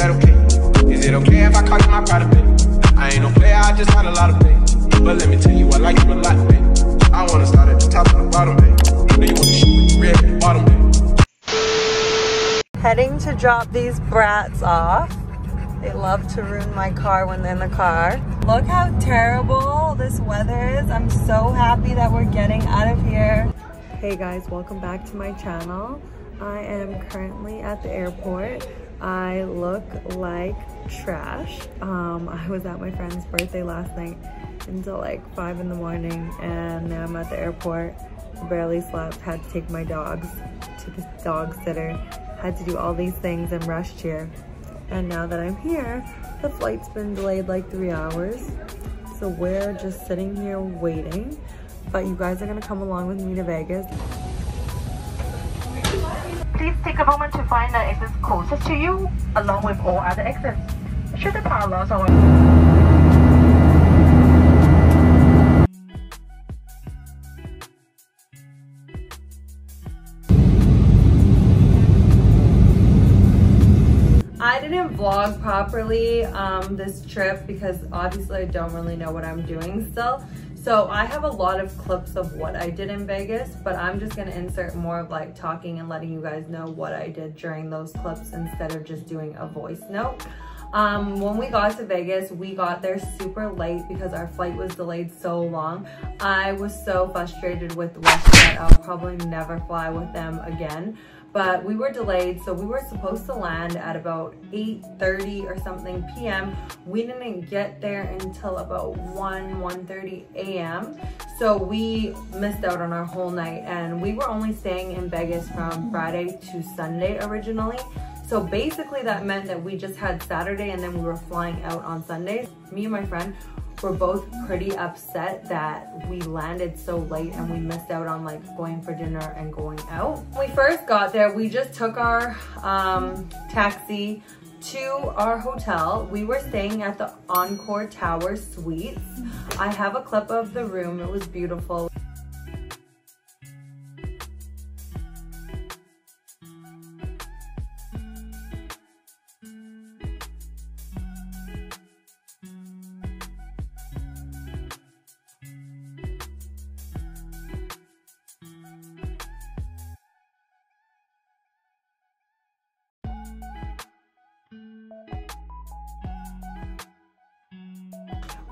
that okay? Is it okay if I call you my pride, baby? I ain't no player, I just got a lot of baby. But let me tell you, I like you a lot, baby. I wanna start at the top and the bottom, baby. Then you wanna shoot with the red at the bottom, baby. Heading to drop these brats off. They love to ruin my car when they're in the car. Look how terrible this weather is. I'm so happy that we're getting out of here. Hey guys, welcome back to my channel. I am currently at the airport. I look like trash. I was at my friend's birthday last night until like 5 in the morning, and now I'm at the airport. Barely slept, had to take my dogs to the dog sitter, had to do all these things and rushed here. And now that I'm here, the flight's been delayed like 3 hours. So we're just sitting here waiting. But you guys are gonna come along with me to Vegas. Please take a moment to find the exit closest to you, along with all other exits. Should the power loss or I didn't vlog properly this trip because obviously I don't really know what I'm doing still. So I have a lot of clips of what I did in Vegas, but I'm just gonna insert more of like talking and letting you guys know what I did during those clips instead of just doing a voice note. When we got to Vegas, we got there super late because our flight was delayed so long. I was so frustrated with WestJet. I'll probably never fly with them again. But we were delayed, so we were supposed to land at about 8:30 or something p.m. We didn't get there until about 1:30 a.m. So we missed out on our whole night, and we were only staying in Vegas from Friday to Sunday originally. So basically that meant that we just had Saturday and then we were flying out on Sunday. Me and my friend were both pretty upset that we landed so late and we missed out on like going for dinner and going out. When we first got there, we just took our taxi to our hotel. We were staying at the Encore Tower Suites. I have a clip of the room. It was beautiful.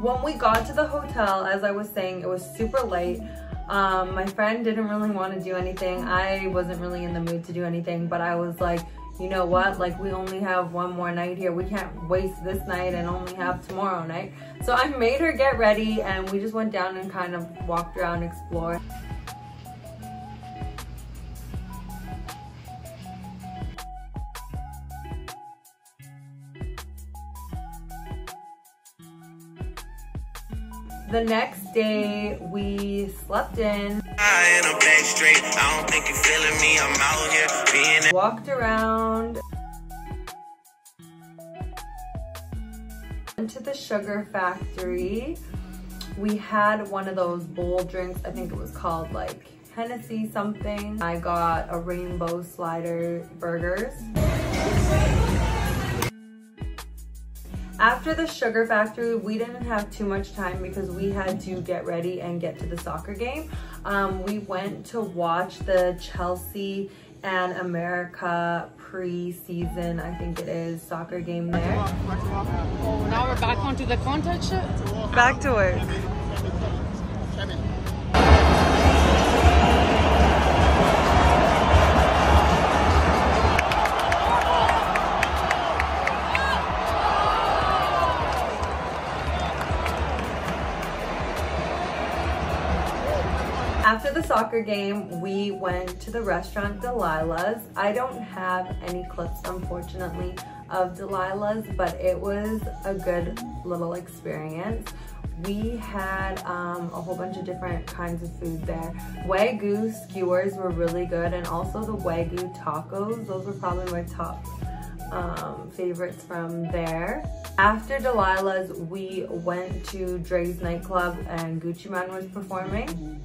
When we got to the hotel, as I was saying, it was super late. My friend didn't really want to do anything. I wasn't really in the mood to do anything, but I was like, you know what? Like, we only have one more night here. We can't waste this night and only have tomorrow night. So I made her get ready and we just went down and kind of walked around, explored. The next day, we slept in. Walked around. Went to the sugar factory. We had one of those bowl drinks. I think it was called like Hennessy something. I got a rainbow slider burgers. After the sugar factory, we didn't have too much time because we had to get ready and get to the soccer game. We went to watch the Chelsea and America pre-season, I think it is, soccer game there. Now we're back onto the contact shit. Back to work. After the soccer game, we went to the restaurant Delilah's. I don't have any clips, unfortunately, of Delilah's, but it was a good little experience. We had a whole bunch of different kinds of food there. Wagyu skewers were really good, and also the Wagyu tacos. Those were probably my top favorites from there. After Delilah's, we went to Dre's nightclub and Gucci Mane was performing.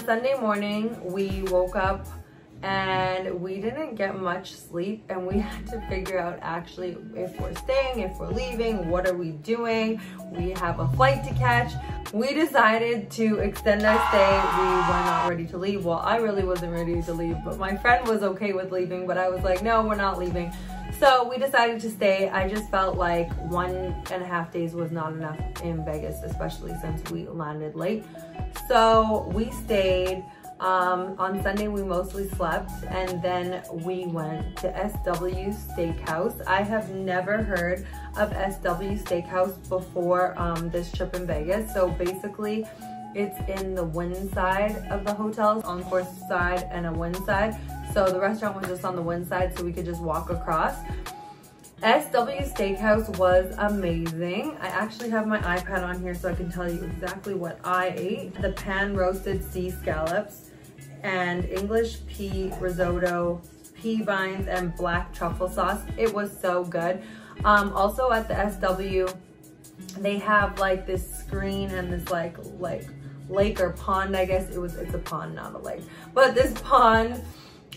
Sunday morning, we woke up and we didn't get much sleep, and we had to figure out actually if we're staying, if we're leaving, what are we doing. We have a flight to catch. We decided to extend our stay. We were not ready to leave. Well, I really wasn't ready to leave, but my friend was okay with leaving, but I was like, no, we're not leaving. So we decided to stay. I just felt like 1.5 days was not enough in Vegas, especially since we landed late. So we stayed. On Sunday we mostly slept, and then we went to SW Steakhouse. I have never heard of SW Steakhouse before this trip in Vegas. So basically it's in the wind side of the hotels, Encore side and a wind side. So the restaurant was just on the wind side, so we could just walk across. SW Steakhouse was amazing. I actually have my iPad on here so I can tell you exactly what I ate. The pan roasted sea scallops and English pea risotto, pea vines, and black truffle sauce. It was so good. Also at the SW, they have like this screen and this like lake or pond, I guess. It's a pond, not a lake, but this pond.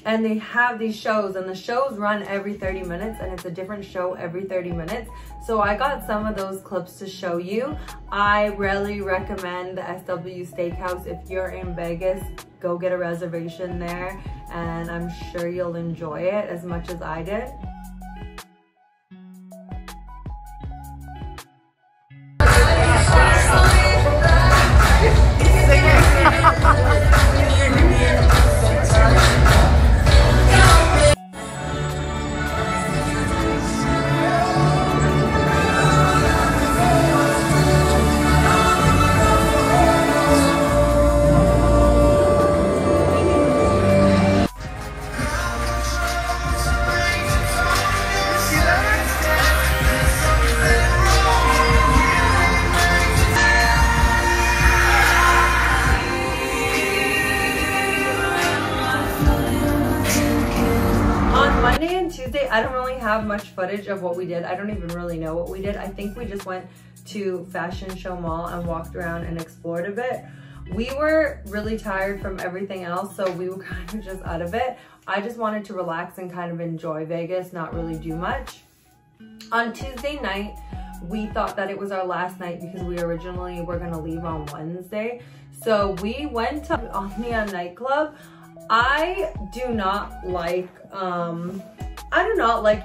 And they have these shows, and the shows run every 30 minutes, and it's a different show every 30 minutes. So I got some of those clips to show you. I really recommend the SW Steakhouse. If you're in Vegas, go get a reservation there, and I'm sure you'll enjoy it as much as I did. I don't really have much footage of what we did. I don't even really know what we did. I think we just went to Fashion Show Mall and walked around and explored a bit. We were really tired from everything else, so we were kind of just out of it. I just wanted to relax and kind of enjoy Vegas, not really do much. On Tuesday night, we thought that it was our last night because we originally were gonna leave on Wednesday. So we went to Omnia nightclub. I do not like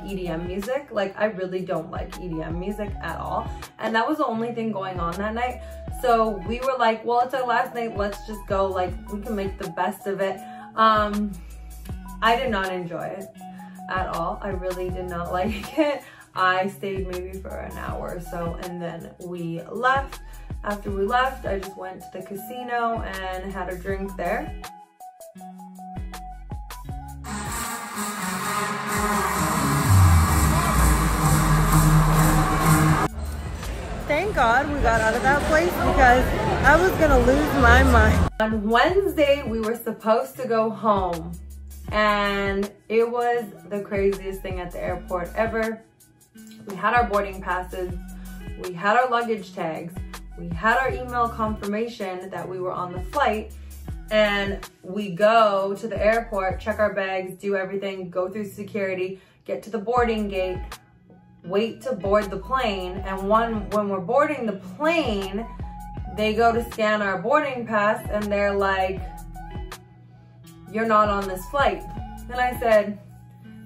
EDM music. Like, I really don't like EDM music at all. And that was the only thing going on that night. So we were like, well, it's our last night. Let's just go. Like, we can make the best of it. I did not enjoy it at all. I really did not like it. I stayed maybe for an hour or so, and then we left. After we left, I just went to the casino and had a drink there. Thank God we got out of that place because I was gonna lose my mind. On Wednesday, we were supposed to go home, and it was the craziest thing at the airport ever. We had our boarding passes, we had our luggage tags, we had our email confirmation that we were on the flight, and we go to the airport, check our bags, do everything, go through security, get to the boarding gate, wait to board the plane, and when we're boarding the plane, they go to scan our boarding pass and they're like, you're not on this flight. And I said,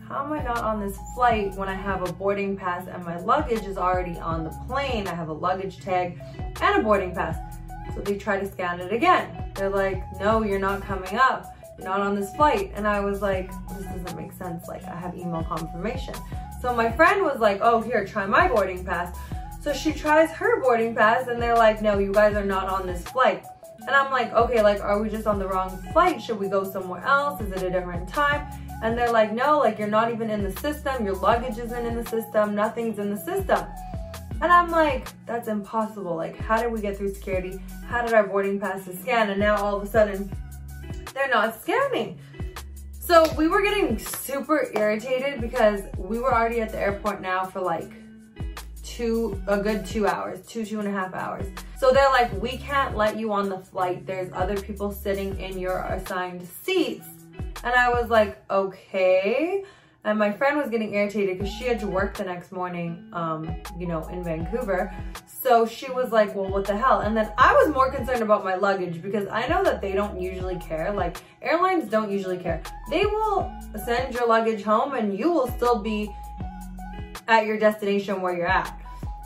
how am I not on this flight when I have a boarding pass and my luggage is already on the plane? I have a luggage tag and a boarding pass. So they try to scan it again. They're like, no, you're not coming up. You're not on this flight. And I was like, this doesn't make sense. Like, I have email confirmation. So my friend was like, oh, here, try my boarding pass. So she tries her boarding pass and they're like, no, you guys are not on this flight. And I'm like, okay, like, are we just on the wrong flight? Should we go somewhere else? Is it a different time? And they're like, no, like, you're not even in the system. Your luggage isn't in the system. Nothing's in the system. And I'm like, that's impossible. Like, how did we get through security? How did our boarding passes scan? And now all of a sudden, they're not scanning. So we were getting super irritated because we were already at the airport now for like a good 2 hours, 2.5 hours. So they're like, we can't let you on the flight. There's other people sitting in your assigned seats. And I was like, okay. And my friend was getting irritated because she had to work the next morning, you know, in Vancouver. So she was like, well, what the hell? And then I was more concerned about my luggage because I know that they don't usually care. Like, airlines don't usually care. They will send your luggage home and you will still be at your destination where you're at.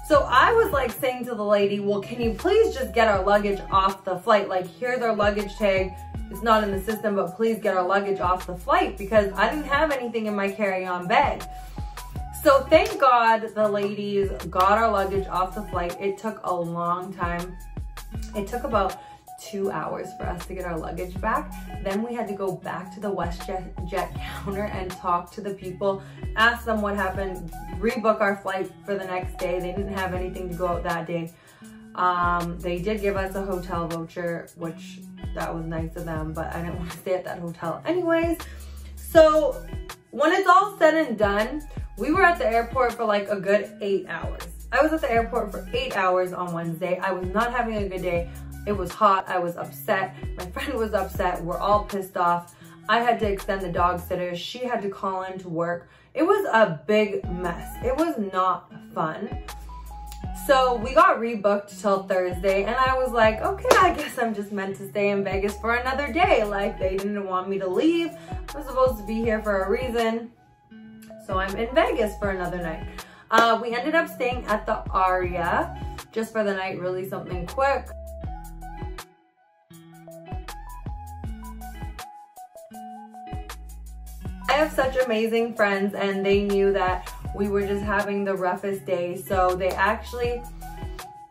So I was like saying to the lady, well, can you please just get our luggage off the flight? Like, here's our luggage tag. It's not in the system, but please get our luggage off the flight because I didn't have anything in my carry-on bag. So thank God the ladies got our luggage off the flight. It took a long time. It took about 2 hours for us to get our luggage back. Then we had to go back to the WestJet counter and talk to the people, ask them what happened, rebook our flight for the next day. They didn't have anything to go out that day. They did give us a hotel voucher, which that was nice of them, but I didn't want to stay at that hotel anyways. So when it's all said and done, we were at the airport for like a good 8 hours. I was at the airport for 8 hours on Wednesday. I was not having a good day. It was hot. I was upset. My friend was upset. We're all pissed off. I had to extend the dog sitter. She had to call in to work. It was a big mess. It was not fun. So we got rebooked till Thursday and I was like, okay, I guess I'm just meant to stay in Vegas for another day. Like, they didn't want me to leave. I was supposed to be here for a reason. So I'm in Vegas for another night. We ended up staying at the Aria just for the night, really something quick. I have such amazing friends and they knew that we were just having the roughest day. So they actually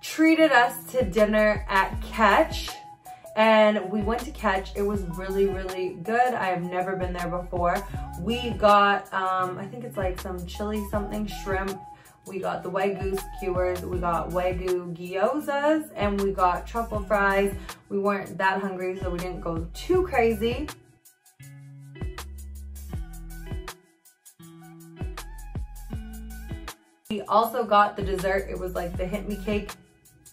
treated us to dinner at Catch and we went to Catch. It was really, really good. I have never been there before. We got, I think it's like some chili something shrimp. We got the Wagyu skewers, we got Wagyu gyozas, and we got truffle fries. We weren't that hungry, so we didn't go too crazy. We also got the dessert. It was like the hit me cake.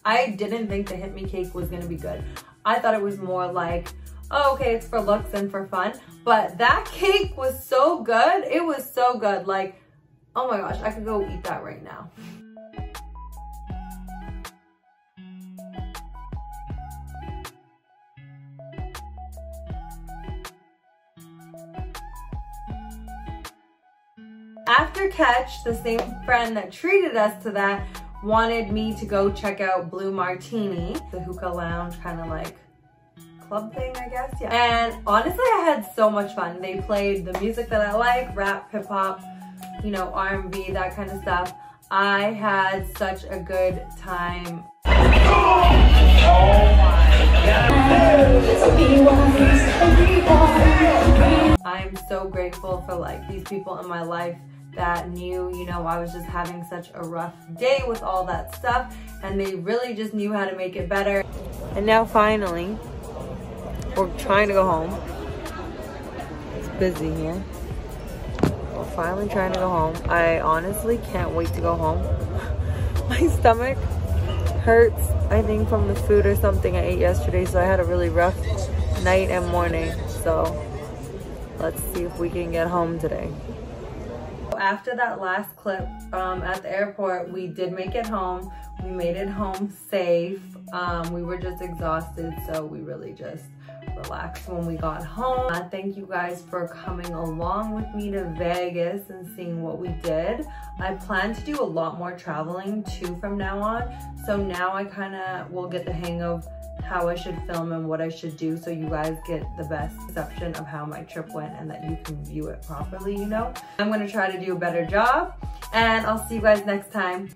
I didn't think the hit me cake was gonna be good. I thought it was more like, oh, okay, it's for looks and for fun. But that cake was so good. It was so good. Like, oh my gosh, I could go eat that right now. After Catch, the same friend that treated us to that wanted me to go check out Blue Martini, the hookah lounge kind of like club thing, I guess. Yeah. And honestly, I had so much fun. They played the music that I like, rap, hip hop, you know, R&B, that kind of stuff. I had such a good time. Oh my God. I'm so grateful for like these people in my life that knew, you know, I was just having such a rough day with all that stuff and they really just knew how to make it better. And now finally, we're trying to go home. It's busy here. We're finally trying to go home. I honestly can't wait to go home. My stomach hurts, I think from the food or something I ate yesterday, so I had a really rough night and morning. So let's see if we can get home today. After that last clip at the airport, we did make it home. We made it home safe. We were just exhausted, so we really just relaxed when we got home. Thank you guys for coming along with me to Vegas and seeing what we did. I plan to do a lot more traveling too from now on. So now I kind of will get the hang of how I should film and what I should do, so you guys get the best perception of how my trip went and that you can view it properly, you know. I'm gonna try to do a better job and I'll see you guys next time.